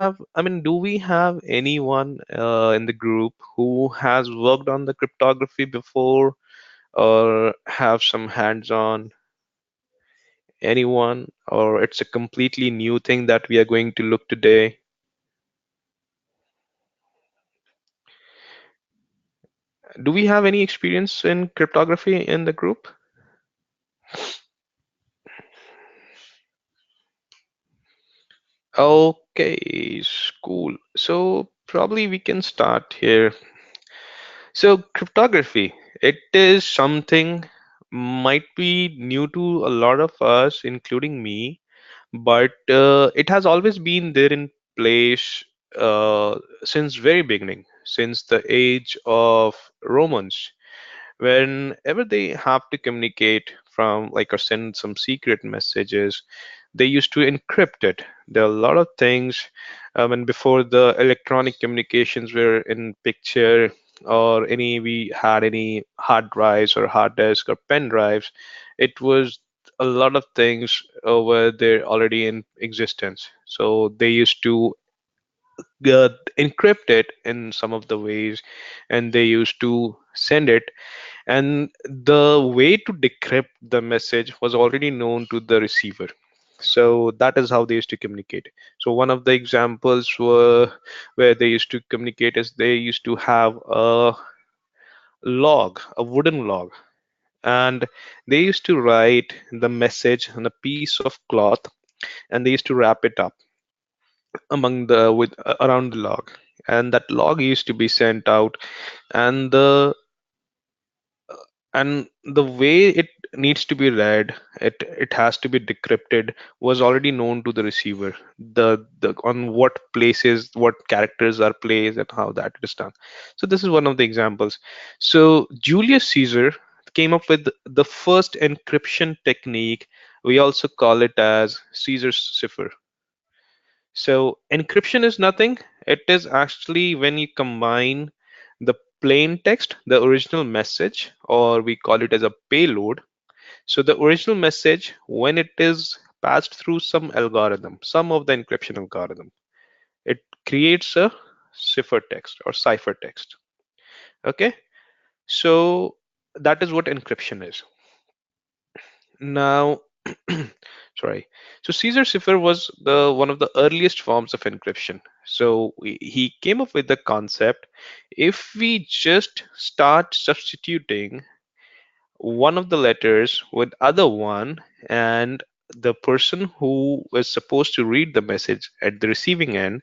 do we have anyone in the group who has worked on the cryptography before or have some hands-on? Anyone? Or it's a completely new thing that we are going to look today? Do we have any experience in cryptography in the group? Okay, cool. So probably we can start here. So cryptography, it is something might be new to a lot of us, including me, but it has always been there in place since very beginning, since the age of Romans. Whenever they have to communicate from like or send some secret messages, they used to encrypt it. There are a lot of things, and before the electronic communications were in picture, or any we had any hard drives or hard disk or pen drives, it was a lot of things were there already in existence. So they used to uh, encrypt it in some of the ways, and they used to send it, and the way to decrypt the message was already known to the receiver. So that is how they used to communicate. So one of the examples were where they used to communicate is they used to have a log, a wooden log, and they used to write the message on a piece of cloth, and they used to wrap it up among the with around the log, and that log used to be sent out, and the way it needs to be read, it has to be decrypted, was already known to the receiver. The on what places what characters are placed and how that is done. So this is one of the examples. So Julius Caesar came up with the first encryption technique. We also call it as Caesar's cipher. So encryption is nothing. It is actually when you combine the plain text, the original message, or we call it as a payload. So the original message, when it is passed through some algorithm, some of the encryption algorithm, it creates a cipher text. Okay, so that is what encryption is. Now, sorry. So Caesar cipher was the one of the earliest forms of encryption. So he came up with the concept: if we just start substituting one of the letters with other one, and the person who was supposed to read the message at the receiving end,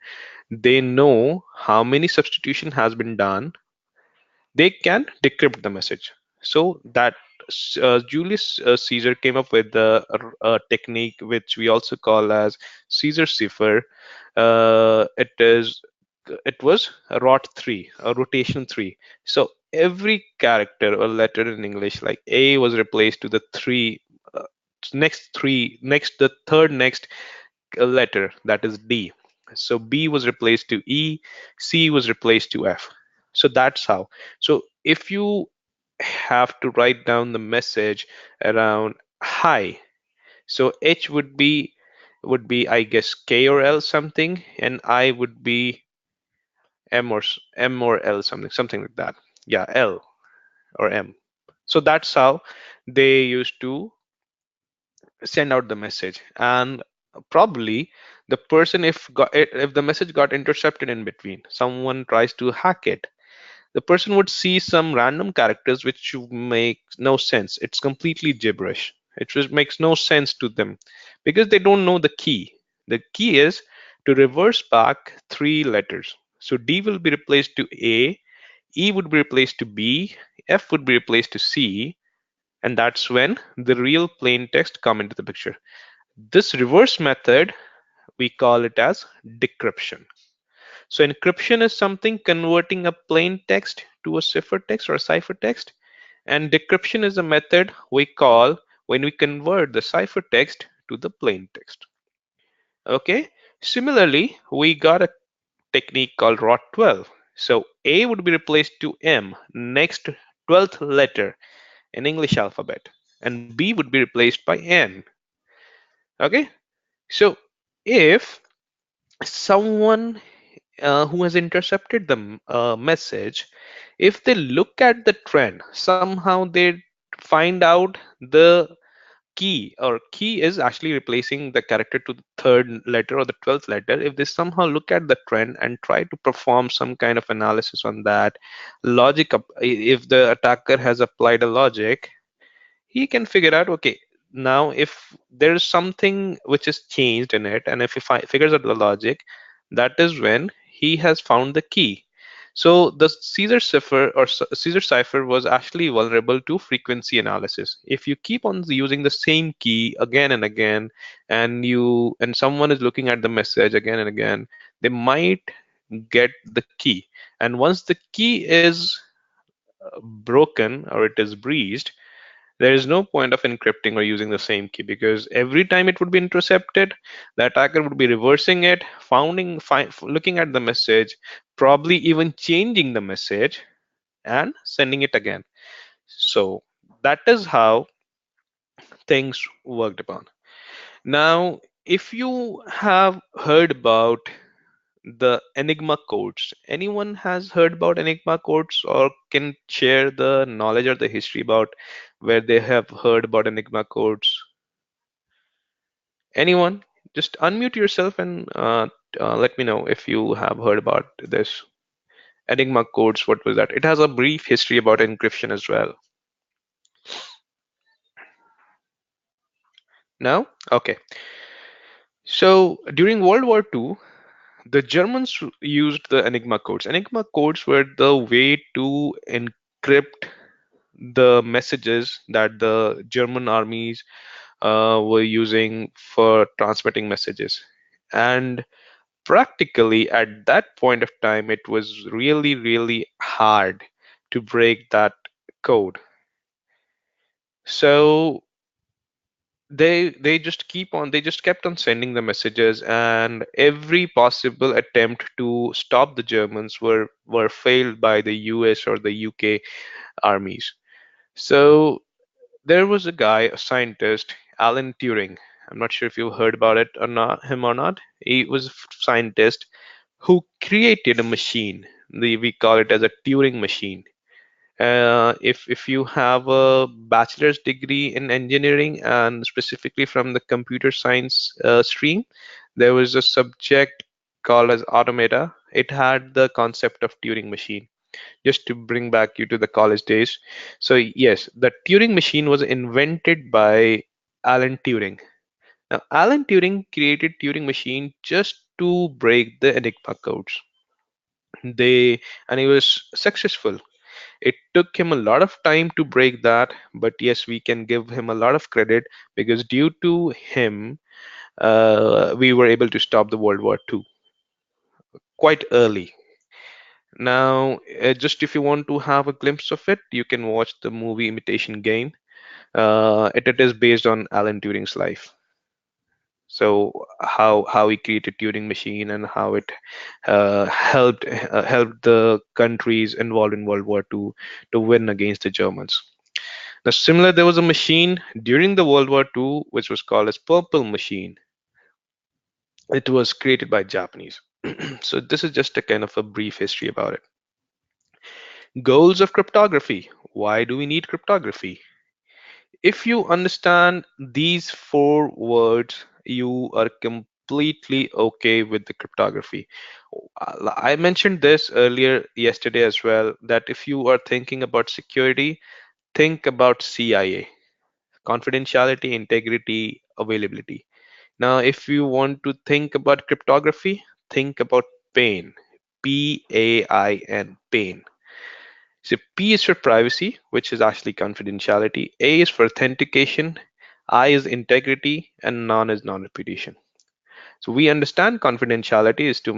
they know how many substitution has been done, they can decrypt the message. So that Julius Caesar came up with a technique which we also call as Caesar cipher. It was a rot 3, a rotation 3. So every character or letter in English, like A, was replaced to the uh, next, the third next letter, that is D. So B was replaced to E, C was replaced to F. So that's how. So if you have to write down the message around hi, so H would be I guess K or L something, and I would be M or L something like that. Yeah, L or M. So that's how they used to send out the message. And probably the person, if the message got intercepted in between, someone tries to hack it, the person would see some random characters which make no sense. It's completely gibberish. It just makes no sense to them because they don't know the key. The key is to reverse back 3 letters. So D will be replaced to A, E would be replaced to B, F would be replaced to C, and that's when the real plain text come into the picture. This reverse method, we call it as decryption. So encryption is something converting a plain text to a ciphertext or a ciphertext, and decryption is a method we call when we convert the ciphertext to the plain text. Okay. Similarly, we got a technique called ROT12. So A would be replaced to M, next 12th letter in English alphabet, and B would be replaced by N. Okay. So if Someone who has intercepted the message, if they look at the trend, somehow they find out the key, or key is actually replacing the character to the third letter or the 12th letter. If they somehow look at the trend and try to perform some kind of analysis on that logic, if the attacker has applied a logic, he can figure out, okay, now if there's something which is changed in it, and if he figures out the logic, that is when he has found the key. So the Caesar cipher, or Caesar cipher, was actually vulnerable to frequency analysis. If you keep on using the same key again and again, and someone is looking at the message again and again, they might get the key. And once the key is broken or it is breached, there is no point of encrypting or using the same key, because every time it would be intercepted, the attacker would be reversing it, looking at the message, probably even changing the message and sending it again. So that is how things worked upon. Now, if you have heard about the Enigma codes, anyone has heard about Enigma codes or can share the knowledge or the history about where they have heard about Enigma codes? Anyone? Just unmute yourself and let me know if you have heard about this. Enigma codes, what was that? It has a brief history about encryption as well. No? Okay. So during World War II, the Germans used the Enigma codes. Enigma codes were the way to encrypt the messages that the German armies were using for transmitting messages. And practically at that point of time, it was really, really hard to break that code. So they just kept on sending the messages, and every possible attempt to stop the Germans were failed by the US or the UK armies. So there was a guy, a scientist, Alan Turing. I'm not sure if you heard about it or not, him or not. He was a scientist who created a machine. We call it as a Turing machine. If you have a bachelor's degree in engineering, and specifically from the computer science stream, there was a subject called as automata. It had the concept of Turing machine. Just to bring back you to the college days. So yes, the Turing machine was invented by Alan Turing. Now, Alan Turing created Turing machine just to break the Enigma codes. And he was successful. It took him a lot of time to break that, but yes, we can give him a lot of credit, because due to him, we were able to stop the World War II quite early. Now, just if you want to have a glimpse of it, you can watch the movie Imitation Game. It is based on Alan Turing's life. So how he created Turing machine, and how it helped the countries involved in World War II to win against the Germans. Now, similar, there was a machine during the World War II which was called as Purple Machine. It was created by Japanese. So this is just a kind of a brief history about it. Goals of cryptography. Why do we need cryptography? If you understand these four words, you are completely okay with the cryptography. I mentioned this earlier yesterday as well, that if you are thinking about security, think about CIA: confidentiality, integrity, availability. Now, if you want to think about cryptography, think about PAIN. PAIN, PAIN. So P is for privacy, which is actually confidentiality. A is for authentication. I is integrity, and non is non-repetition. So we understand confidentiality is to